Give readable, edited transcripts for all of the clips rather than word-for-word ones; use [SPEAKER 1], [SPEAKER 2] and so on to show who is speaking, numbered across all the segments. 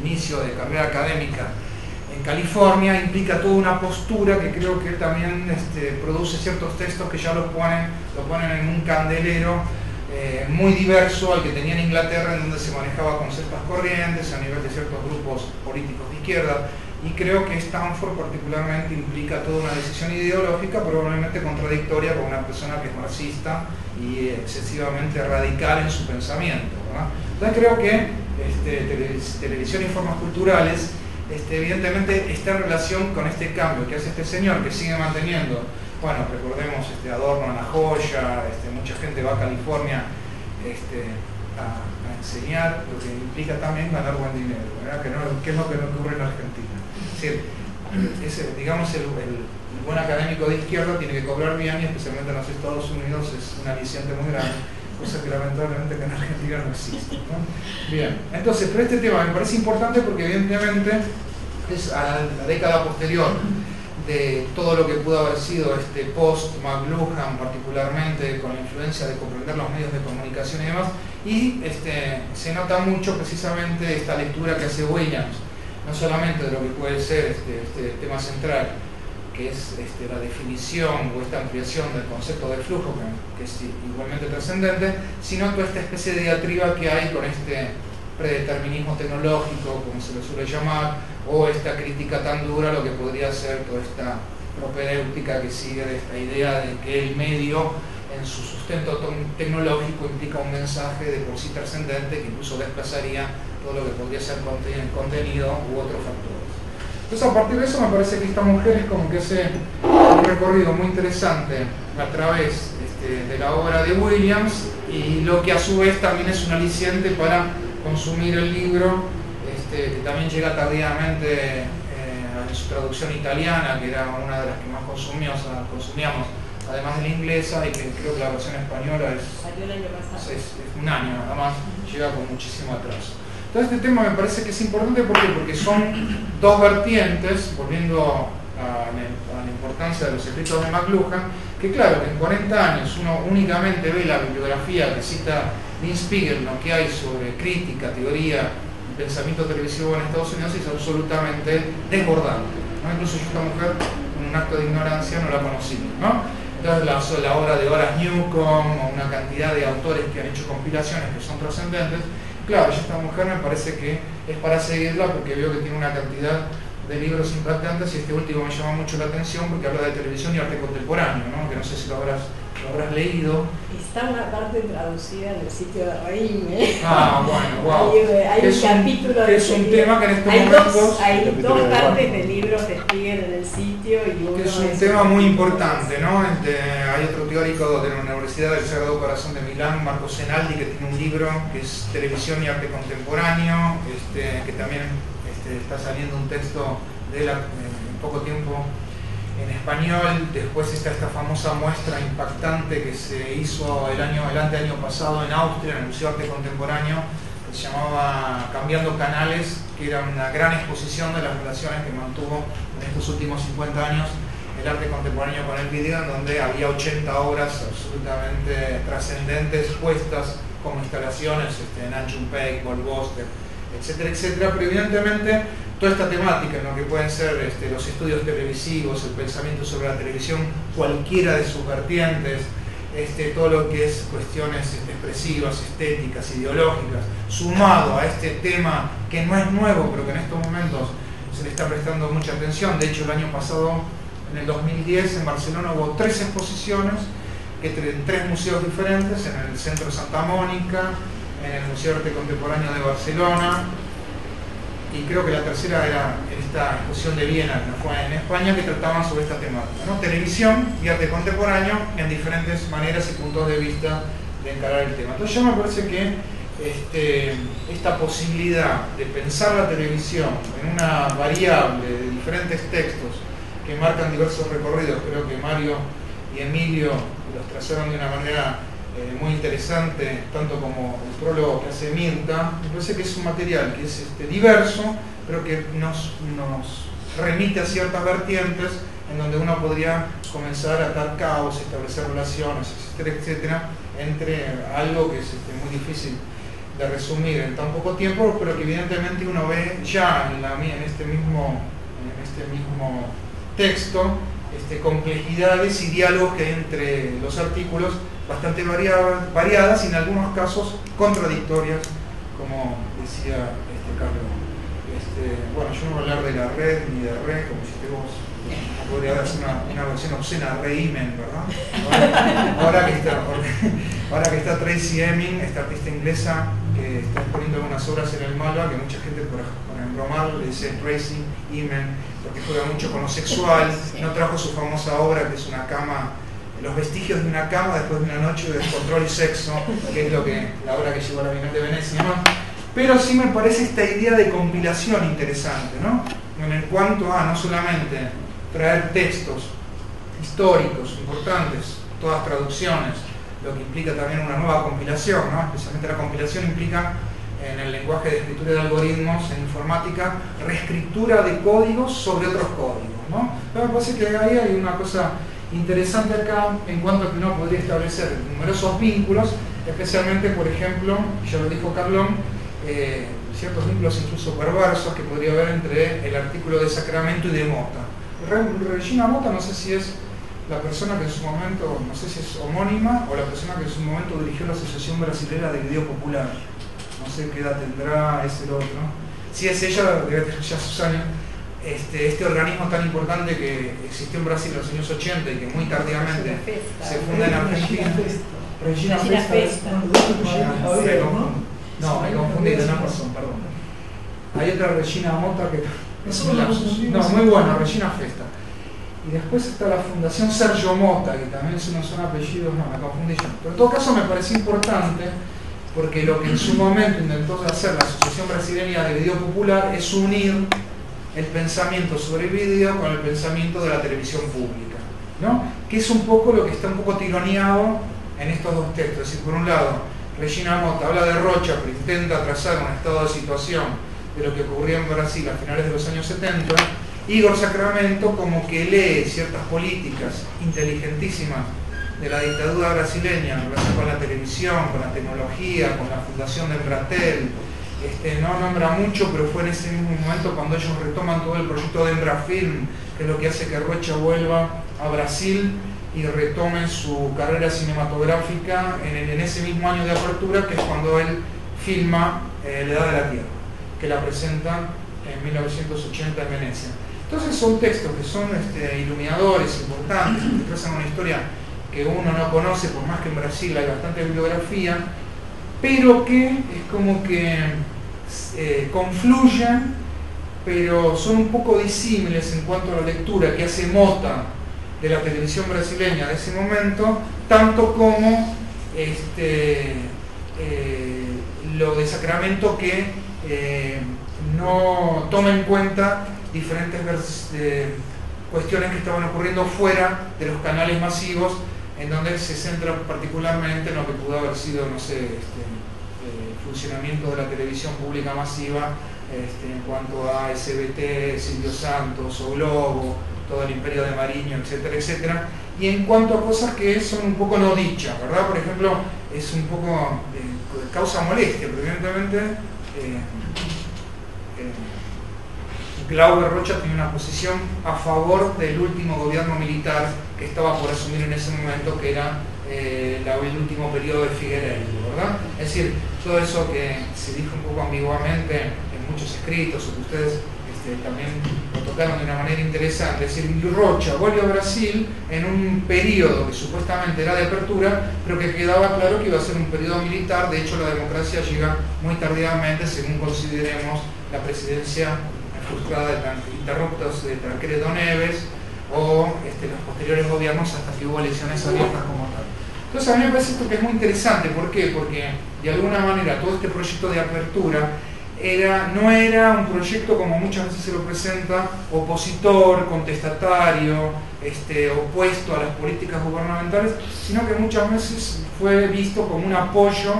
[SPEAKER 1] inicio de carrera académica en California, implica toda una postura que creo que él también produce ciertos textos que ya lo ponen en un candelero muy diverso al que tenía en Inglaterra, en donde se manejaba con ciertas corrientes a nivel de ciertos grupos políticos de izquierda, y creo que Stanford particularmente implica toda una decisión ideológica probablemente contradictoria con una persona que es marxista y excesivamente radical en su pensamiento, ¿verdad? Entonces creo que televisión y formas culturales evidentemente está en relación con este cambio que hace este señor, que sigue manteniendo, bueno, recordemos Adorno en La Joya, mucha gente va a California a enseñar, lo que implica también ganar buen dinero, ¿verdad? Que es lo que no ocurre en Argentina. Es decir, digamos, el buen académico de izquierda tiene que cobrar bien, y especialmente en los Estados Unidos es un aliciente muy grande, cosa que lamentablemente en Argentina no existe, ¿no? Bien, entonces, pero este tema me parece importante porque evidentemente es a la década posterior de todo lo que pudo haber sido post-McLuhan, particularmente con la influencia de comprender los medios de comunicación y demás, y se nota mucho precisamente esta lectura que hace Williams, no solamente de lo que puede ser este tema central, que es la definición o esta ampliación del concepto de flujo, que es igualmente trascendente, sino toda esta especie de diatriba que hay con este predeterminismo tecnológico, como se lo suele llamar, o esta crítica tan dura a lo que podría ser toda esta propedéutica que sigue de esta idea de que el medio en su sustento tecnológico implica un mensaje de por sí trascendente que incluso desplazaría todo lo que podría ser contenido u otros factores. Entonces, a partir de eso me parece que esta mujer es como que hace un recorrido muy interesante a través de la obra de Williams, y lo que a su vez también es un aliciente para consumir el libro, que también llega tardíamente en su traducción italiana, que era una de las que más consumíamos, además de la inglesa, y que creo que la versión española
[SPEAKER 2] salió el año pasado.
[SPEAKER 1] Es un año nada más, llega con muchísimo atraso. Entonces este tema me parece que es importante porque son dos vertientes, volviendo a la importancia de los escritos de McLuhan, que claro, que en 40 años uno únicamente ve la bibliografía que cita Lynn Spiegel, lo que hay sobre crítica, teoría y pensamiento televisivo en Estados Unidos, es absolutamente desbordante, ¿no? Incluso yo esta mujer, con un acto de ignorancia, no la conocí, ¿no? Entonces la obra de Horace Newcomb, o una cantidad de autores que han hecho compilaciones que son trascendentes. Claro, yo esta mujer me parece que es para seguirla porque veo que tiene una cantidad de libros impactantes, y este último me llama mucho la atención porque habla de televisión y arte contemporáneo, ¿no? Que no sé si lo habrás leído.
[SPEAKER 2] Está una parte traducida en el sitio de Reime.
[SPEAKER 1] Ah, bueno, wow.
[SPEAKER 2] Hay un capítulo
[SPEAKER 1] que es un tema que en estos momentos...
[SPEAKER 2] Hay dos partes de libros de Spiegel en el sitio, y uno
[SPEAKER 1] es un tema muy importante, ¿no? Hay otro teórico de la Universidad del Sagrado Corazón de Milán, Marco Senaldi, que tiene un libro que es Televisión y Arte Contemporáneo, que también está saliendo un texto de él en poco tiempo en español. Después está esta famosa muestra impactante que se hizo el año pasado en Austria, en el Museo de Arte Contemporáneo, que se llamaba Cambiando Canales, que era una gran exposición de las relaciones que mantuvo en estos últimos 50 años el arte contemporáneo con el video, en donde había 80 obras absolutamente trascendentes puestas como instalaciones en Anchunpei, Goldboster, etcétera, etcétera. Pero evidentemente toda esta temática, en lo que pueden ser los estudios televisivos, el pensamiento sobre la televisión, cualquiera de sus vertientes, todo lo que es cuestiones expresivas, estéticas, ideológicas, sumado a este tema que no es nuevo, pero que en estos momentos se le está prestando mucha atención. De hecho, el año pasado, en el 2010, en Barcelona hubo 3 exposiciones en 3 museos diferentes, en el Centro Santa Mónica, en el Museo de Arte Contemporáneo de Barcelona, y creo que la tercera era esta exposición de Viena, que fue en España, que trataban sobre esta temática, ¿no? Televisión y arte contemporáneo en diferentes maneras y puntos de vista de encarar el tema. Entonces, yo me parece que esta posibilidad de pensar la televisión en una variable de diferentes textos que marcan diversos recorridos, creo que Mario y Emilio los trazaron de una manera muy interesante, tanto como el prólogo que hace Mirta. Me parece que es un material que es diverso, pero que nos remite a ciertas vertientes en donde uno podría comenzar a atar cabos, establecer relaciones, etcétera, etcétera, entre algo que es muy difícil de resumir en tan poco tiempo, pero que evidentemente uno ve ya en este mismo texto complejidades y diálogos que hay entre los artículos bastante variadas y en algunos casos contradictorias, como decía Carlos. Bueno, yo no voy a hablar de la red ni de red, como si vos podría hacer una versión obscena, re-imen, ¿verdad? Ahora que está Tracy Emin, esta artista inglesa que está exponiendo algunas obras en el Malva, que mucha gente por embromar le dice Tracy Emin, porque juega mucho con lo sexual, no trajo su famosa obra que es una cama, los vestigios de una cama después de una noche de descontrol y sexo, que es la obra que llevó a la Bienal de Venecia, ¿no? Pero sí me parece esta idea de compilación interesante, ¿no? En cuanto a no solamente traer textos históricos importantes, todas traducciones, lo que implica también una nueva compilación, ¿no? Especialmente la compilación implica en el lenguaje de escritura de algoritmos en informática, reescritura de códigos sobre otros códigos, ¿no? Pero me parece que ahí hay una cosa interesante acá en cuanto a que uno podría establecer numerosos vínculos, especialmente, por ejemplo, ya lo dijo Carlón, ciertos vínculos incluso perversos que podría haber entre el artículo de Sacramento y de Mota. Regina Mota no sé si es la persona que en su momento, no sé si es homónima o la persona que en su momento dirigió la Asociación Brasilera de Video Popular. No sé qué edad tendrá, es el otro. Si es ella, debe tener ya sus años. Este organismo tan importante que existió en Brasil en los años 80 y que muy tardíamente se funda en Argentina. Regina Festa. No, me confundí de una persona, perdón. Hay otra Regina Mota que es un lapsus. No, muy buena, Regina Festa. Y después está la Fundación Sergio Mota, que también son apellidos, no, me confundí yo. Pero en todo caso me pareció importante porque lo que en su momento intentó hacer la Asociación Brasileña de Video Popular es unir el pensamiento sobre el video con el pensamiento de la televisión pública, ¿no? Que es un poco lo que está un poco tironeado en estos dos textos. Es decir, por un lado, Regina Mota habla de Rocha, pero intenta trazar un estado de situación de lo que ocurría en Brasil a finales de los años 70. Igor Sacramento como que lee ciertas políticas inteligentísimas de la dictadura brasileña en relación con la televisión, con la tecnología, con la fundación de Embratel. No nombra mucho, pero fue en ese mismo momento cuando ellos retoman todo el proyecto de Embrafilm, que es lo que hace que Rocha vuelva a Brasil y retome su carrera cinematográfica en ese mismo año de apertura, que es cuando él filma La Edad de la Tierra, que la presenta en 1980 en Venecia. Entonces son textos que son iluminadores, importantes, que trazan una historia que uno no conoce, por más que en Brasil hay bastante bibliografía, pero que es como que confluyen, pero son un poco disímiles en cuanto a la lectura que hace Mota de la televisión brasileña de ese momento, tanto como lo de Sacramento, que no toma en cuenta diferentes cuestiones que estaban ocurriendo fuera de los canales masivos, en donde se centra particularmente en lo que pudo haber sido, no sé, funcionamiento de la televisión pública masiva en cuanto a SBT, Silvio Santos o Globo, todo el imperio de Mariño, etcétera, etcétera, y en cuanto a cosas que son un poco no dichas, ¿verdad? Por ejemplo, es un poco causa molestia, pero evidentemente Glauber Rocha tenía una posición a favor del último gobierno militar que estaba por asumir en ese momento, que era el último periodo de Figueiredo, ¿verdad? Es decir, todo eso que se dijo un poco ambiguamente en muchos escritos, o que ustedes también lo tocaron de una manera interesante, es decir, Rocha vuelve a Brasil en un periodo que supuestamente era de apertura, pero que quedaba claro que iba a ser un periodo militar. De hecho, la democracia llega muy tardíamente, según consideremos la presidencia frustrada de interruptos de Tancredo Neves o los posteriores gobiernos, hasta que hubo elecciones abiertas como tal. Entonces a mí me parece esto que es muy interesante. ¿Por qué? Porque de alguna manera todo este proyecto de apertura no era un proyecto, como muchas veces se lo presenta, opositor, contestatario, opuesto a las políticas gubernamentales, sino que muchas veces fue visto como un apoyo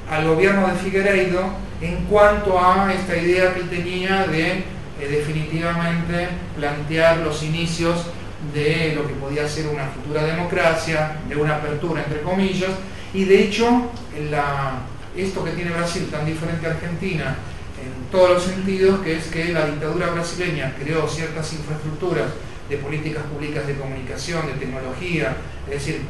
[SPEAKER 1] al gobierno de Figueiredo en cuanto a esta idea que él tenía de definitivamente plantear los inicios de lo que podía ser una futura democracia, de una apertura entre comillas, y de hecho esto que tiene Brasil tan diferente a Argentina en todos los sentidos, que es que la dictadura brasileña creó ciertas infraestructuras de políticas públicas de comunicación, de tecnología, es decir,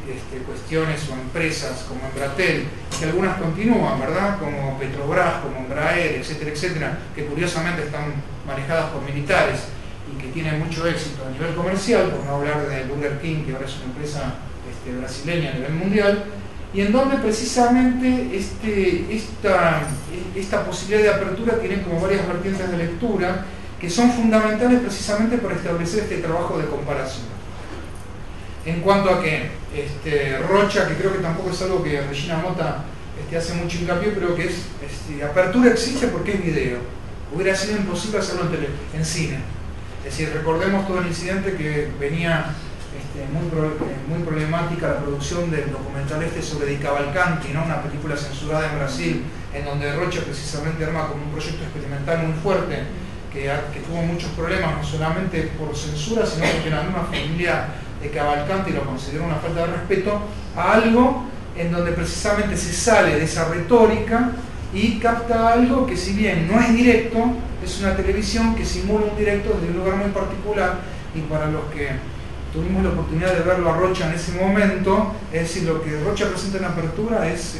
[SPEAKER 1] cuestiones o empresas como Embratel, que algunas continúan, ¿verdad? Como Petrobras, como Embraer, etcétera, etcétera, que curiosamente están manejadas por militares y que tienen mucho éxito a nivel comercial, por no hablar de Burger King, que ahora es una empresa brasileña a nivel mundial, y en donde precisamente esta posibilidad de apertura tiene como varias vertientes de lectura que son fundamentales precisamente para establecer este trabajo de comparación. En cuanto a que Rocha, que creo que tampoco es algo que Regina Mota hace mucho hincapié, pero que apertura existe porque es video. Hubiera sido imposible hacerlo en cine. Es decir, recordemos todo el incidente que venía muy problemática, la producción del documental sobre Di Cavalcanti, ¿no? Una película censurada en Brasil, en donde Rocha precisamente arma como un proyecto experimental muy fuerte, que tuvo muchos problemas, no solamente por censura, sino porque la misma familia de Cavalcanti lo consideró una falta de respeto a algo en donde precisamente se sale de esa retórica y capta algo que, si bien no es directo, es una televisión que simula un directo desde un lugar muy particular. Y para los que tuvimos la oportunidad de verlo a Rocha en ese momento, es decir, lo que Rocha presenta en apertura es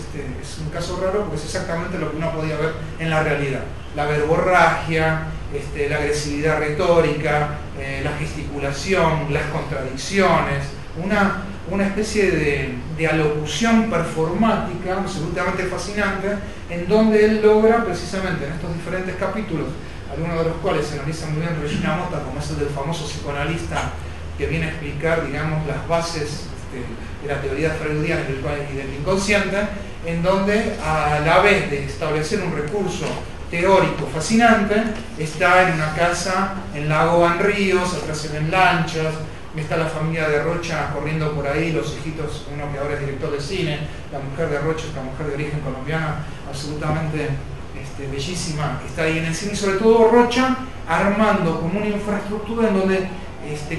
[SPEAKER 1] un caso raro, porque es exactamente lo que uno podía ver en la realidad: la verborragia, la agresividad retórica, la gesticulación, las contradicciones, una especie de alocución performática absolutamente fascinante, en donde él logra precisamente en estos diferentes capítulos, algunos de los cuales se analiza muy bien Regina Mota, como es el del famoso psicoanalista que viene a explicar, digamos, las bases de la teoría freudiana y del inconsciente, en donde a la vez de establecer un recurso teórico fascinante, está en una casa en Lago Van Ríos, atrás se ven lanchas, está la familia de Rocha corriendo por ahí, los hijitos, uno que ahora es director de cine, la mujer de Rocha, esta mujer de origen colombiana, absolutamente bellísima, que está ahí en el cine, y sobre todo Rocha armando como una infraestructura en donde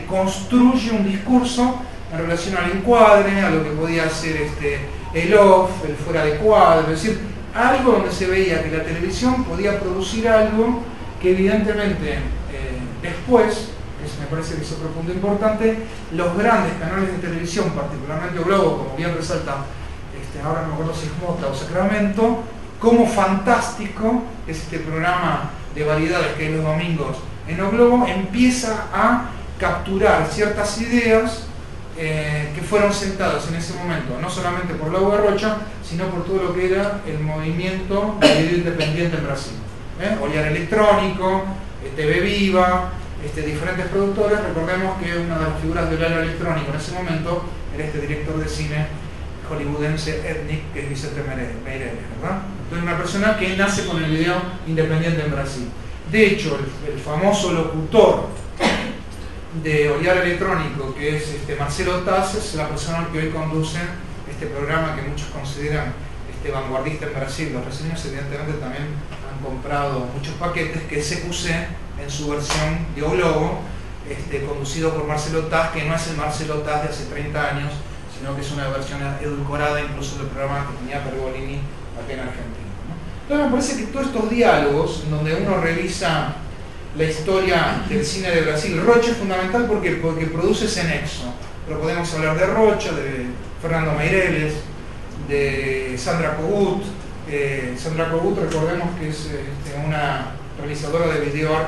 [SPEAKER 1] construye un discurso en relación al encuadre, a lo que podía ser el off, el fuera de cuadro, es decir, algo donde se veía que la televisión podía producir algo que evidentemente después, eso me parece que es otro punto importante, los grandes canales de televisión, particularmente O Globo, como bien resalta, ahora no me acuerdo si es Mota o Sacramento, como fantástico es este programa de variedades que hay los domingos en O Globo, empieza a capturar ciertas ideas que fueron sentadas en ese momento, no solamente por Lago Rocha, sino por todo lo que era el movimiento de video independiente en Brasil. Olhar Electrónico, TV Viva, diferentes productores. Recordemos que una de las figuras de Olhar Electrónico en ese momento era director de cine hollywoodense Etnic, que es Vicente Meireles, ¿verdad? Entonces, una persona que nace con el video independiente en Brasil. De hecho, el famoso locutor de Olhar Electrónico, que es Marcelo Taz, es la persona que hoy conduce este programa que muchos consideran vanguardista en Brasil. Los brasileños evidentemente también han comprado muchos paquetes, que es CQC en su versión de O Globo, conducido por Marcelo Taz, que no es el Marcelo Taz de hace 30 años, sino que es una versión edulcorada incluso del programa que tenía Pergolini acá en Argentina, ¿no? Entonces me parece que todos estos diálogos, en donde uno revisa la historia del cine de Brasil, Rocha es fundamental porque produce ese nexo. Pero podemos hablar de Rocha, de Fernando Meireles, de Sandra Kogut. Sandra Kogut, recordemos que es una realizadora de video arte